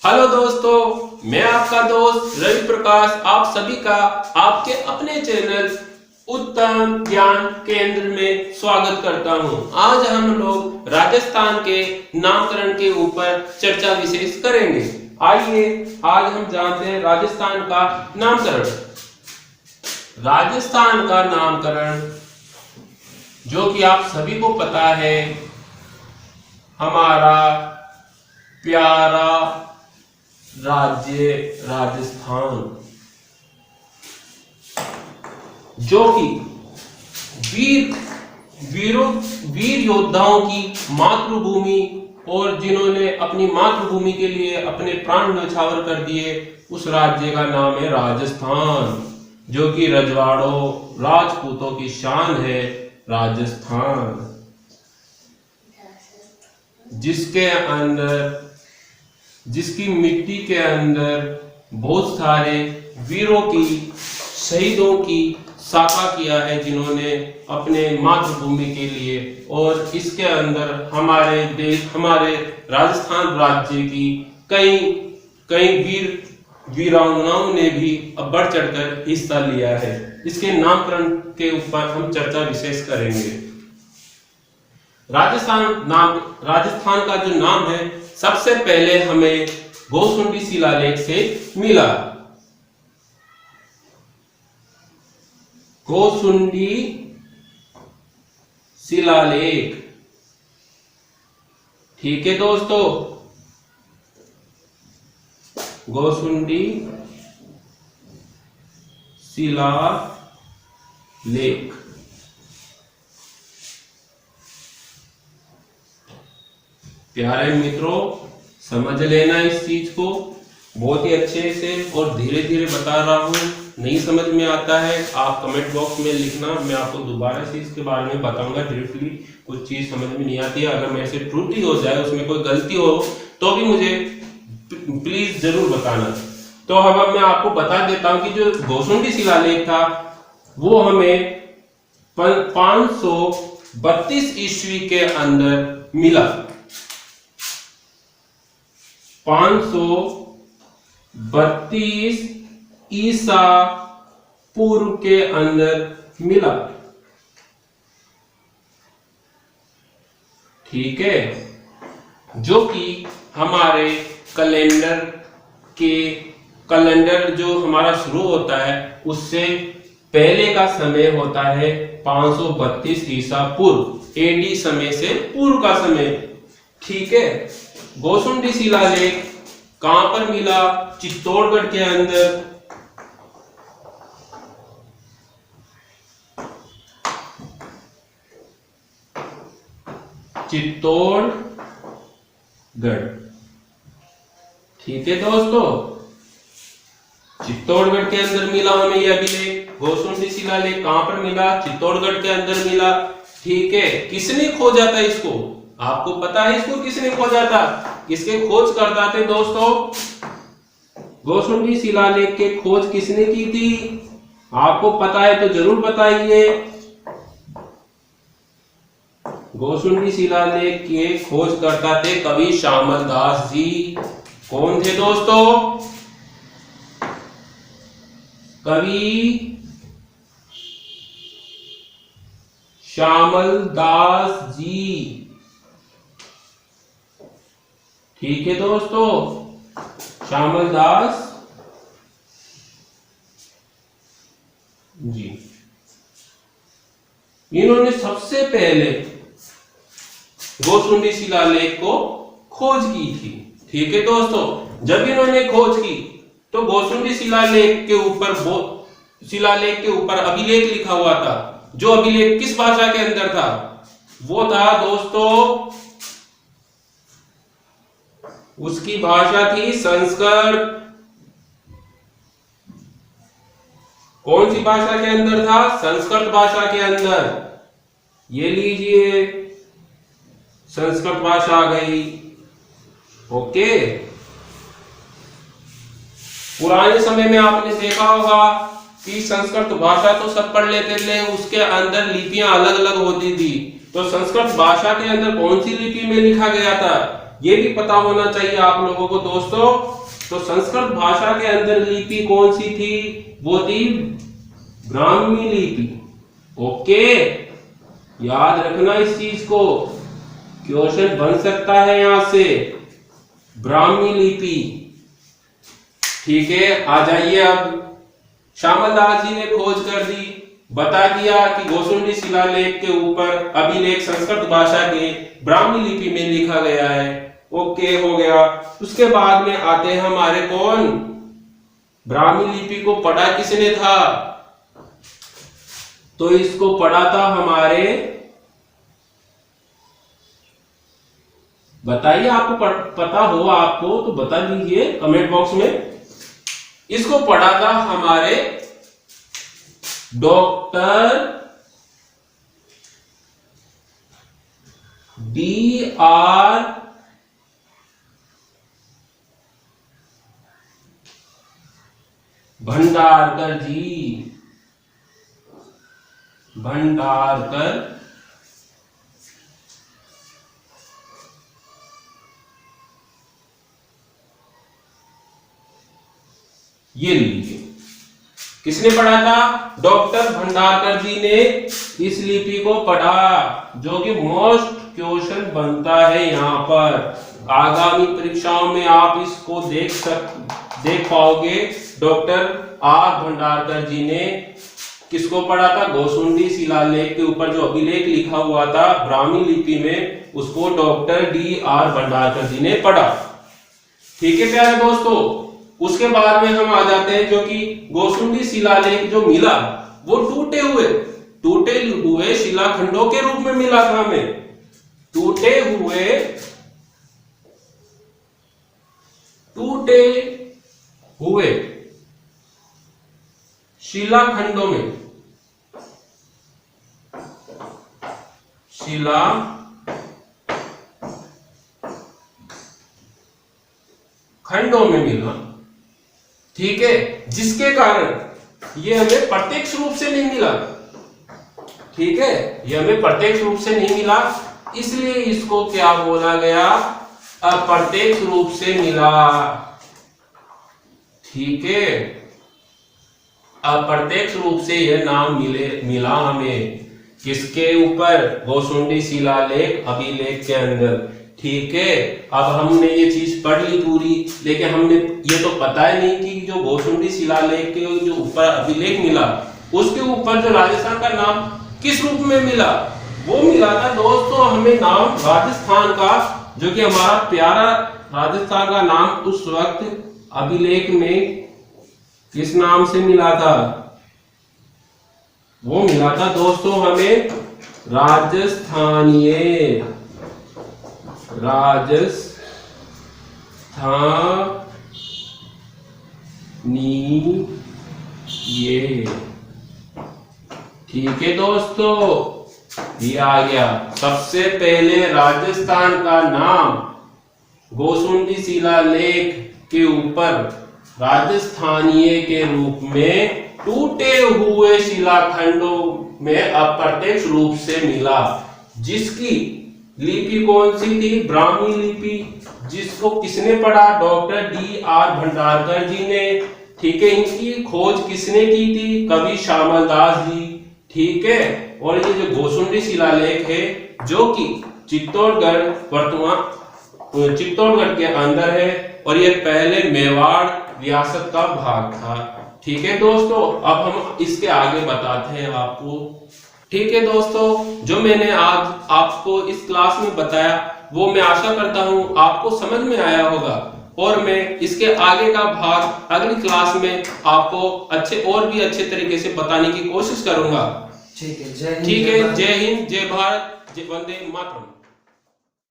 Hello दोस्तों, मैं आपका दोस्त रवि प्रकाश आप सभी का आपके अपने चैनल उत्तम ज्ञान केंद्र में स्वागत करता हूं। आज हम लोग राजस्थान के नामकरण के ऊपर चर्चा विशेष करेंगे। आइए आज हम जानते हैं राजस्थान का नामकरण। राजस्थान का नामकरण जो कि आप सभी को पता है, हमारा प्यारा राज्य राजस्थान, जो कि वीर योद्धाओं की मातृभूमि और जिन्होंने अपनी मातृभूमि के लिए अपने प्राण न्यौछावर कर दिए, उस राज्य का नाम है राजस्थान, जो कि रजवाड़ों राजपूतों की शान है। राजस्थान जिसकी मिट्टी के अंदर बहुत सारे वीरों की, शहीदों की साका किया है, जिन्होंने अपने मातृभूमि के लिए, और इसके अंदर हमारे राजस्थान राज्य की कई वीरांगनाओं ने भी बढ़ चढ़कर हिस्सा लिया है। इसके नामकरण के ऊपर हम चर्चा विशेष करेंगे। राजस्थान का जो नाम है, सबसे पहले हमें गोसुंडी शिलालेख से मिला। गोसुंडी शिलालेख, ठीक है दोस्तों, गोसुंडी शिलालेख। प्यारे मित्रों, समझ लेना इस चीज को बहुत ही अच्छे से, और धीरे धीरे बता रहा हूं। नहीं समझ में आता है आप कमेंट बॉक्स में लिखना, मैं आपको दोबारा से इसके बारे में बताऊंगा ब्रीफली। कुछ चीज समझ में नहीं आती है, अगर मेरे से त्रुटि हो जाए, उसमें कोई गलती हो, तो भी मुझे प्लीज जरूर बताना। तो अब मैं आपको बता देता हूं कि जो गोसुंडी शिलालेख था, वो हमें 532 ईस्वी के अंदर मिला। 532 ईसा पूर्व के अंदर मिला, ठीक है, जो कि हमारे कैलेंडर जो हमारा शुरू होता है, उससे पहले का समय होता है 532 ईसा पूर्व, एडी समय से पूर्व का समय, ठीक है। गोसुंडी शिलालेख कहां पर मिला? चित्तौड़गढ़ के अंदर। चित्तौड़गढ़, ठीक है दोस्तों, चित्तौड़गढ़ के अंदर मिला हमें यह अभिलेख। गोसुंडी शिलालेख कहां पर मिला? चित्तौड़गढ़ के अंदर मिला, ठीक है। किसने खोजा था इसको? आपको पता है इसको किसने खोजा था? इसके खोज करता थे दोस्तों, गोसुंडी शिलालेख के खोज किसने की थी? आपको पता है तो जरूर बताइए। गोसुंडी शिलालेख के खोज करता थे कवि श्यामल दास जी। कौन थे दोस्तों? कवि श्यामल दास जी, ठीक है दोस्तों, श्यामल दास जी। इन्होंने सबसे पहले गोसुंडी शिलालेख को खोज की थी, ठीक है दोस्तों। जब इन्होंने खोज की तो गोसुंडी शिलालेख के ऊपर अभिलेख लिखा हुआ था। जो अभिलेख किस भाषा के अंदर था? वो था दोस्तों, उसकी भाषा थी संस्कृत। कौन सी भाषा के अंदर था? संस्कृत भाषा के अंदर। ये लीजिए, संस्कृत भाषा आ गई, ओके। पुराने समय में आपने देखा होगा कि संस्कृत भाषा तो सब पढ़ लेते थे, उसके अंदर लिपियां अलग अलग होती थी। तो संस्कृत भाषा के अंदर कौन सी लिपि में लिखा गया था? ये भी पता होना चाहिए आप लोगों को दोस्तों। तो संस्कृत भाषा के अंदर लिपि कौन सी थी? वो थी ब्राह्मी लिपि। ओके, याद रखना इस चीज को, क्वेश्चन बन सकता है यहां से, ब्राह्मी लिपि। ठीक है, आ जाइए अब। श्यामल दास जी ने खोज कर दी, बता दिया कि गोसुंडी शिलालेख के ऊपर अभिलेख संस्कृत भाषा के ब्राह्मी लिपि में लिखा गया है। ओके, हो गया। उसके बाद में आते हैं हमारे कौन? ब्राह्मी लिपि को पढ़ा किसने था? तो इसको पढ़ा था हमारे, बताइए आपको पता हो आपको तो बता दीजिए कमेंट बॉक्स में। इसको पढ़ा था हमारे डॉक्टर D.R. भंडारकर जी, भंडारकर। ये लीजिए, किसने पढ़ा था? डॉक्टर भंडारकर जी ने इस लिपि को पढ़ा, जो कि मोस्ट क्वेश्चन बनता है यहाँ पर। आगामी परीक्षाओं में आप इसको देख पाओगे। डॉक्टर आर भंडारकर जी ने किसको पढ़ा था? गोसुंडी शिलालेख के ऊपर जो अभिलेख लिखा हुआ था ब्राह्मी लिपि में, उसको डॉक्टर D.R. भंडारकर जी ने पढ़ा। ठीक है प्यारे दोस्तों। उसके बाद में हम आ जाते हैं, जो कि गोसुंडी शिलालेख जो मिला वो टूटे हुए शिलाखंडों के रूप में मिला था हमें। टूटे हुए शिलाखंडों में, खंडों में मिला। ठीक है, जिसके कारण ये हमें प्रत्यक्ष रूप से नहीं मिला। ठीक है, ये हमें प्रत्यक्ष रूप से नहीं मिला, इसलिए इसको क्या बोला गया? अप्रत्यक्ष रूप से मिला। ठीक है, अप्रत्यक्ष रूप से यह नाम मिला हमें किसके ऊपर? गोसुंडी शिलालेख अभिलेख के अंदर। ठीक है, अब हमने ये चीज पढ़ ली पूरी, लेकिन हमने ये तो पता ही नहीं कि जो गोसुंडी शिलालेख के जो ऊपर अभिलेख मिला, उसके ऊपर जो राजस्थान का नाम किस रूप में मिला? वो मिला था दोस्तों हमें नाम राजस्थान का, जो कि हमारा प्यारा राजस्थान का नाम उस वक्त अभिलेख में किस नाम से मिला था? वो मिला था दोस्तों हमें राजस्थानीय। ठीक है दोस्तों, ये आ गया। सबसे पहले राजस्थान का नाम गोसुंडी शिलालेख के ऊपर राजस्थानीय के रूप में टूटे हुए शिलाखंडों में अप्रत्यक्ष रूप से मिला, जिसकी लिपि कौन सी थी? ब्राह्मी लिपि। जिसको किसने पढ़ा? Doctor D.R. भंडारकर जी ने। ठीक है, इनकी खोज किसने की थी? कवि श्यामल दास जी। ठीक है, और ये जो गोसुंडी शिलालेख है, जो कि चित्तौड़गढ़ के अंदर है, और ये पहले मेवाड़ रियासत का भाग था। ठीक है दोस्तों, अब हम इसके आगे बताते हैं आपको। ठीक है दोस्तों, जो मैंने आज आपको इस क्लास में बताया वो मैं आशा करता हूं आपको समझ में आया होगा, और मैं इसके आगे का भाग अगली क्लास में आपको और भी अच्छे तरीके से बताने की कोशिश करूंगा। ठीक है, जय हिंद, जय हिंद, जय भारत, जय वंदे मातरम।